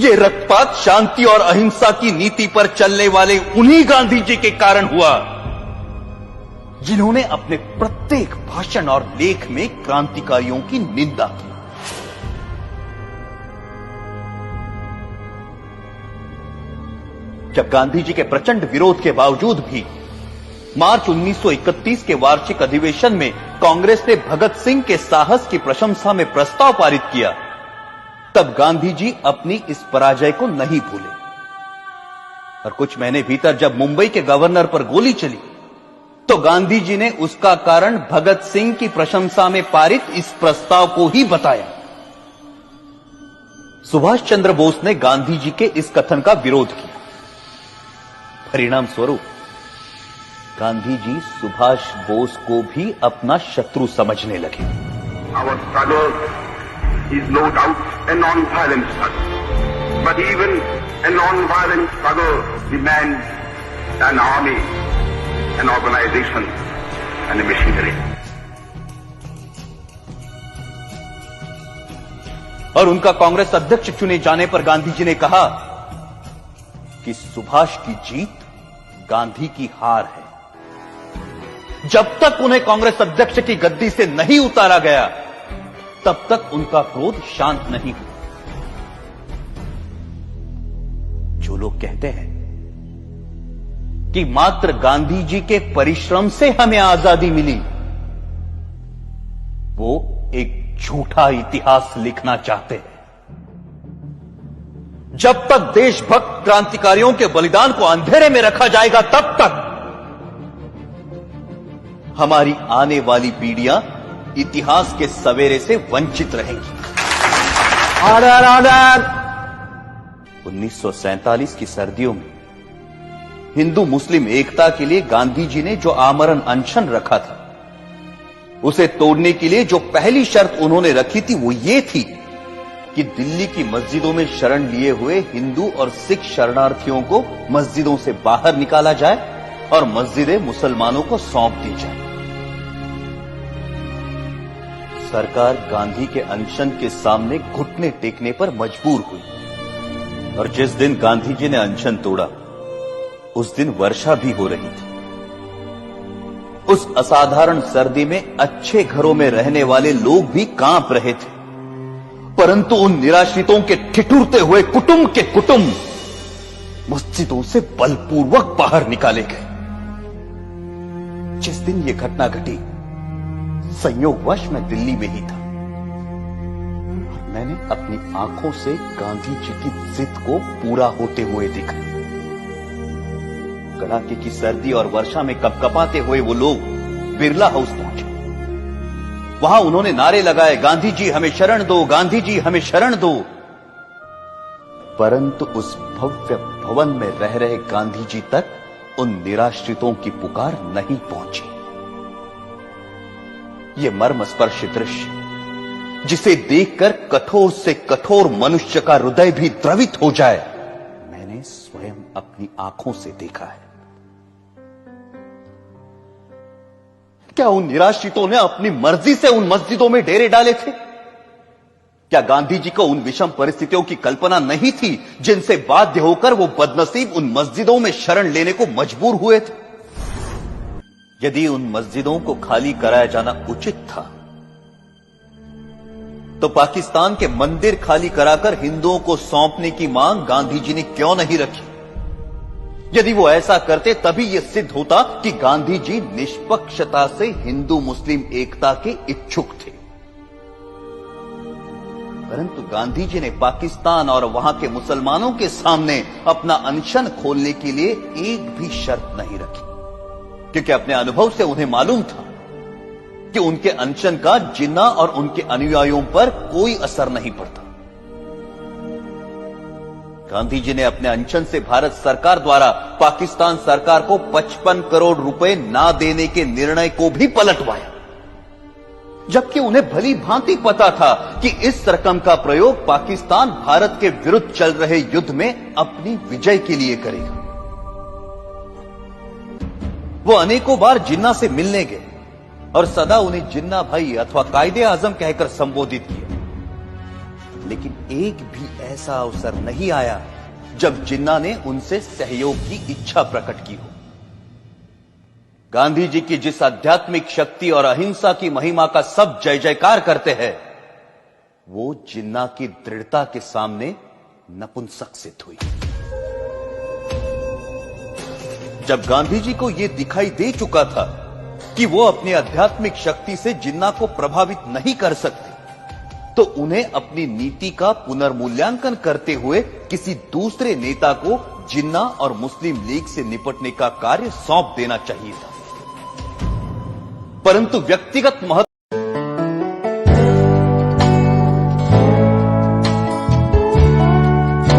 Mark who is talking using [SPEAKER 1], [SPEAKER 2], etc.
[SPEAKER 1] ये रक्तपात शांति और अहिंसा की नीति पर चलने वाले उन्हीं गांधी जी के कारण हुआ जिन्होंने अपने प्रत्येक भाषण और लेख में क्रांतिकारियों की निंदा की। जब गांधी जी के प्रचंड विरोध के बावजूद भी मार्च 1931 के वार्षिक अधिवेशन में कांग्रेस ने भगत सिंह के साहस की प्रशंसा में प्रस्ताव पारित किया, तब गांधी जी अपनी इस पराजय को नहीं भूले और कुछ महीने भीतर जब मुंबई के गवर्नर पर गोली चली तो गांधी जी ने उसका कारण भगत सिंह की प्रशंसा में पारित इस प्रस्ताव को ही बताया। सुभाष चंद्र बोस ने गांधी जी के इस कथन का विरोध किया। परिणाम स्वरूप गांधी जी सुभाष बोस को भी अपना शत्रु समझने लगे।
[SPEAKER 2] Our struggle is no doubt a non-violent struggle, but even a non-violent struggle demands an army, an organization, and a machinery.
[SPEAKER 1] और उनका कांग्रेस अध्यक्ष चुने जाने पर गांधी जी ने कहा कि सुभाष की जीत गांधी की हार है। जब तक उन्हें कांग्रेस अध्यक्ष की गद्दी से नहीं उतारा गया तब तक उनका क्रोध शांत नहीं हुआ। जो लोग कहते हैं कि मात्र गांधी जी के परिश्रम से हमें आजादी मिली, वो एक झूठा इतिहास लिखना चाहते हैं। जब तक देशभक्त क्रांतिकारियों के बलिदान को अंधेरे में रखा जाएगा तब तक हमारी आने वाली पीढ़ियां इतिहास के सवेरे से वंचित रहेंगी।
[SPEAKER 3] Order order.
[SPEAKER 1] 1947 की सर्दियों में हिंदू मुस्लिम एकता के लिए गांधी जी ने जो आमरण अनशन रखा था, उसे तोड़ने के लिए जो पहली शर्त उन्होंने रखी थी वो ये थी कि दिल्ली की मस्जिदों में शरण लिए हुए हिंदू और सिख शरणार्थियों को मस्जिदों से बाहर निकाला जाए और मस्जिदें मुसलमानों को सौंप दी जाए। सरकार गांधी के अनशन के सामने घुटने टेकने पर मजबूर हुई और जिस दिन गांधी जी ने अनशन तोड़ा उस दिन वर्षा भी हो रही थी। उस असाधारण सर्दी में अच्छे घरों में रहने वाले लोग भी कांप रहे थे, परंतु उन निराश्रितों के ठिठुरते हुए कुटुंब के कुटुंब मस्जिदों से बलपूर्वक बाहर निकाले गए। जिस दिन यह घटना घटी संयोगवश मैं दिल्ली में ही था और मैंने अपनी आंखों से गांधी जी की जिद को पूरा होते हुए देखा। कड़ाके की सर्दी और वर्षा में कपकपाते हुए वो लोग बिरला हाउस पहुंचे। वहां उन्होंने नारे लगाए, गांधी जी हमें शरण दो, गांधी जी हमें शरण दो। परंतु उस भव्य भवन में रह रहे गांधी जी तक उन निराश्रितों की पुकार नहीं पहुंची। ये मर्मस्पर्शी दृश्य जिसे देखकर कठोर से कठोर मनुष्य का हृदय भी द्रवित हो जाए, मैंने स्वयं अपनी आंखों से देखा है। क्या उन निराश्रितों ने अपनी मर्जी से उन मस्जिदों में डेरे डाले थे? क्या गांधी जी को उन विषम परिस्थितियों की कल्पना नहीं थी जिनसे बाध्य होकर वो बदनसीब उन मस्जिदों में शरण लेने को मजबूर हुए थे? यदि उन मस्जिदों को खाली कराया जाना उचित था तो पाकिस्तान के मंदिर खाली कराकर हिंदुओं को सौंपने की मांग गांधी जी ने क्यों नहीं रखी? यदि वो ऐसा करते तभी यह सिद्ध होता कि गांधी जी निष्पक्षता से हिंदू मुस्लिम एकता के इच्छुक थे। परंतु गांधी जी ने पाकिस्तान और वहां के मुसलमानों के सामने अपना अनशन खोलने के लिए एक भी शर्त नहीं रखी, क्योंकि अपने अनुभव से उन्हें मालूम था कि उनके अनशन का जिन्ना और उनके अनुयायियों पर कोई असर नहीं पड़ता। गांधी जी ने अपने अनशन से भारत सरकार द्वारा पाकिस्तान सरकार को 55 करोड़ रुपए ना देने के निर्णय को भी पलटवाया, जबकि उन्हें भली भांति पता था कि इस रकम का प्रयोग पाकिस्तान भारत के विरुद्ध चल रहे युद्ध में अपनी विजय के लिए करेगा। वो अनेकों बार जिन्ना से मिलने गए और सदा उन्हें जिन्ना भाई अथवा कायदे आजम कहकर संबोधित किया। लेकिन एक भी ऐसा अवसर नहीं आया जब जिन्ना ने उनसे सहयोग की इच्छा प्रकट की हो। गांधी जी की जिस आध्यात्मिक शक्ति और अहिंसा की महिमा का सब जय जयकार करते हैं, वो जिन्ना की दृढ़ता के सामने नपुंसक सिद्ध हुई। जब गांधी जी को यह दिखाई दे चुका था कि वो अपनी आध्यात्मिक शक्ति से जिन्ना को प्रभावित नहीं कर सकते, तो उन्हें अपनी नीति का पुनर्मूल्यांकन करते हुए किसी दूसरे नेता को जिन्ना और मुस्लिम लीग से निपटने का कार्य सौंप देना चाहिए था। परंतु व्यक्तिगत महत्व